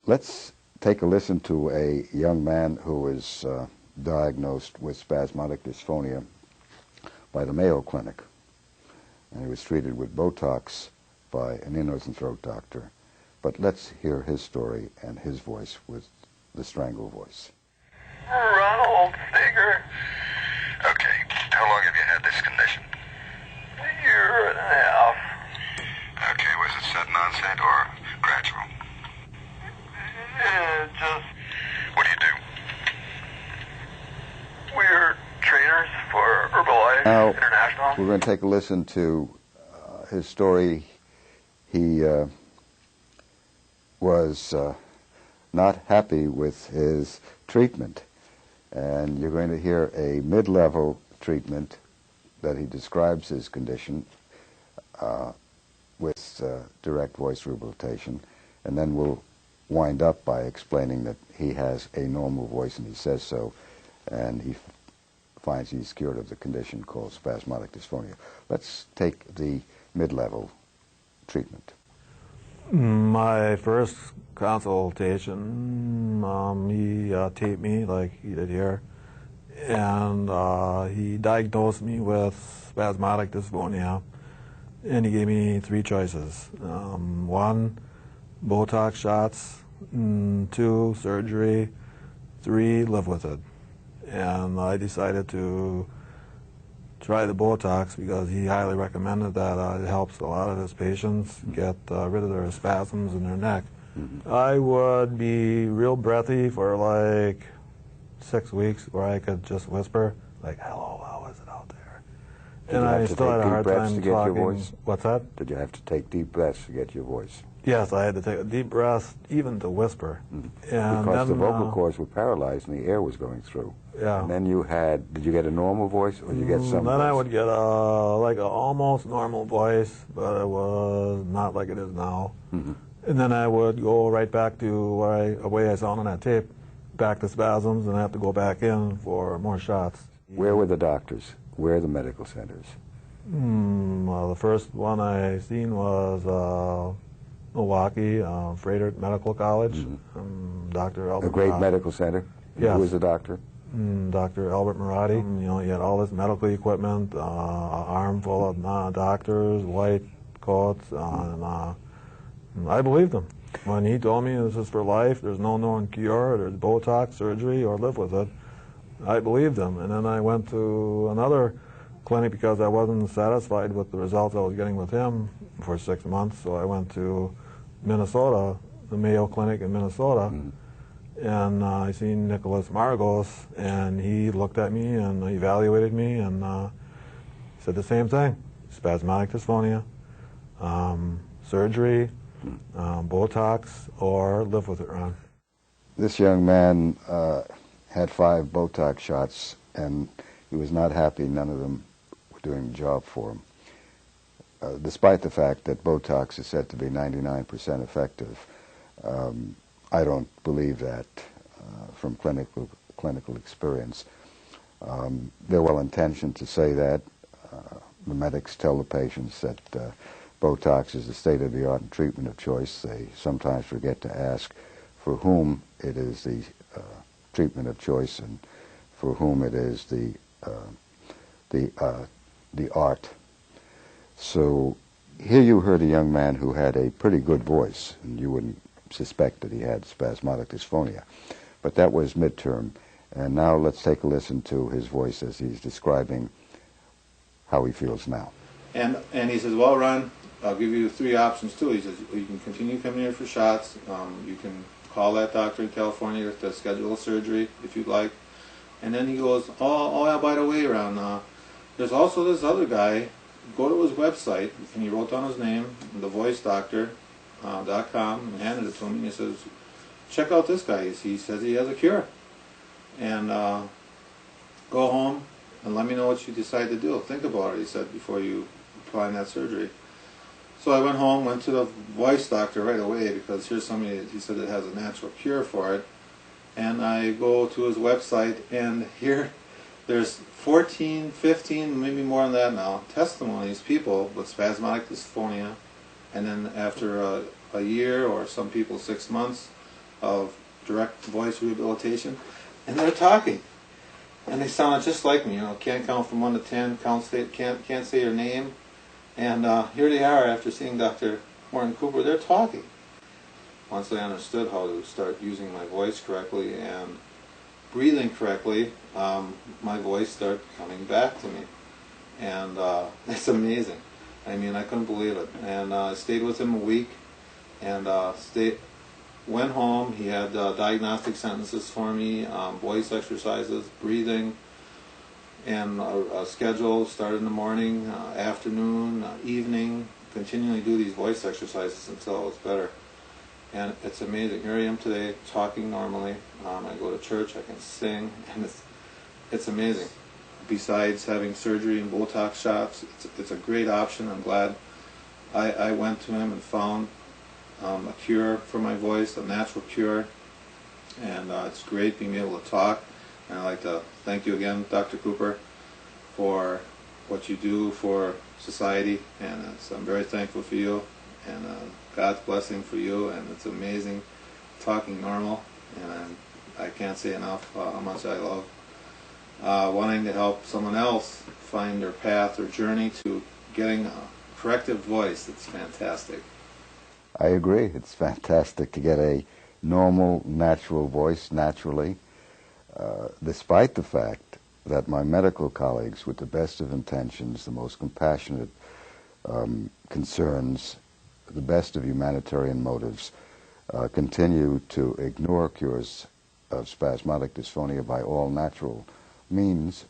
Let's take a listen to a young man who was diagnosed with spasmodic dysphonia by the Mayo Clinic. And he was treated with Botox by an ear, nose, and throat doctor. But let's hear his story and his voice with the strangle voice. Ronald Steger. Okay, how long have you had this condition? A year and a half. Okay, was it sudden onset or gradual? Yeah, just... What do you do? We're trainers for Herbalife Now, International. we're going to take a listen to his story. He was not happy with his treatment, and you're going to hear a mid-level treatment that he describes his condition with direct voice rehabilitation, and then we'll wind up by explaining that he has a normal voice, and he says so, and he finds he's cured of the condition called spasmodic dysphonia. Let's take the mid-level treatment. My first consultation, he taped me like he did here, and he diagnosed me with spasmodic dysphonia, and he gave me three choices. One, Botox shots, 2, surgery, 3, live with it. And I decided to try the Botox because he highly recommended that. It helps a lot of his patients get rid of their spasms in their neck. I would be real breathy for like 6 weeks where I could just whisper, like, hello, how is it out there? And I still had a hard time talking. What's that? Did you have to take deep breaths to get your voice? Yes, I had to take a deep breath, even to whisper. And because then, the vocal cords were paralyzed and the air was going through. Yeah. And then you had, did you get a normal voice or did you get some Then voice? I would get like an almost normal voice, but it was not like it is now. And then I would go right back to the way I sound on that tape, back to spasms, and I have to go back in for more shots. Where were the doctors? Where are the medical centers? Well, the first one I seen was Milwaukee, Frederick Medical College, Dr. Albert A great Maratti. medical center? Yes. Who was the doctor? Dr. Albert Maratti. You know, he had all this medical equipment, an arm full of doctors, white coats, and I believed him. When he told me this is for life, there's no known cure, there's Botox, surgery, or live with it, I believed him. And then I went to another clinic because I wasn't satisfied with the results I was getting with him for 6 months, so I went to Minnesota, the Mayo Clinic in Minnesota, and I seen Nicholas Margos, and he looked at me and evaluated me and said the same thing: spasmodic dysphonia, surgery, Botox, or live with it, Ron. This young man had 5 Botox shots, and he was not happy none of them were doing the job for him. Despite the fact that Botox is said to be 99% effective, I don't believe that from clinical experience. They're well intentioned to say that. The medics tell the patients that Botox is the state-of-the-art treatment of choice. They sometimes forget to ask for whom it is the treatment of choice and for whom it is the art. So here you heard a young man who had a pretty good voice, and you wouldn't suspect that he had spasmodic dysphonia. But that was midterm, and now let's take a listen to his voice as he's describing how he feels now. And he says, well, Ron, I'll give you 3 options too. He says, you can continue coming here for shots. You can call that doctor in California to schedule a surgery if you'd like. And then he goes, oh yeah, by the way, Ron, there's also this other guy. Go to his website, and he wrote down his name, thevoicedoctor.com, and handed it to him. And he says, check out this guy. He says he has a cure. And go home and let me know what you decide to do. Think about it, he said, before you plan that surgery. So I went home, went to the voice doctor right away because here's somebody, he said, that has a natural cure for it. And I go to his website, and here there's 14, 15, maybe more than that now, testimonies, people with spasmodic dysphonia, and then after a year, or some people 6 months, of direct voice rehabilitation, and they're talking, and they sounded just like me. Can't count from 1 to 10, can't say your name, and here they are after seeing Dr. Mort and Cooper. They're talking. Once I understood how to start using my voice correctly and breathing correctly, my voice started coming back to me, and it's amazing. I mean, I couldn't believe it. And I stayed with him a week, and went home. He had diagnostic sentences for me, voice exercises, breathing, and a schedule. Started in the morning, afternoon, evening, continually do these voice exercises until it was better. And it's amazing. Here I am today, talking normally. I go to church, I can sing, and it's amazing. Besides having surgery and Botox shots, it's a great option. I'm glad I went to him and found a cure for my voice, a natural cure, and it's great being able to talk. And I'd like to thank you again, Dr. Cooper, for what you do for society, and I'm very thankful for you, and God's blessing for you, and it's amazing talking normal, and I can't say enough how much I love wanting to help someone else find their path or journey to getting a corrective voice. It's fantastic. I agree. It's fantastic to get a normal, natural voice naturally, despite the fact that my medical colleagues, with the best of intentions, the most compassionate concerns, the best of humanitarian motives, continue to ignore cures of spasmodic dysphonia by all natural means,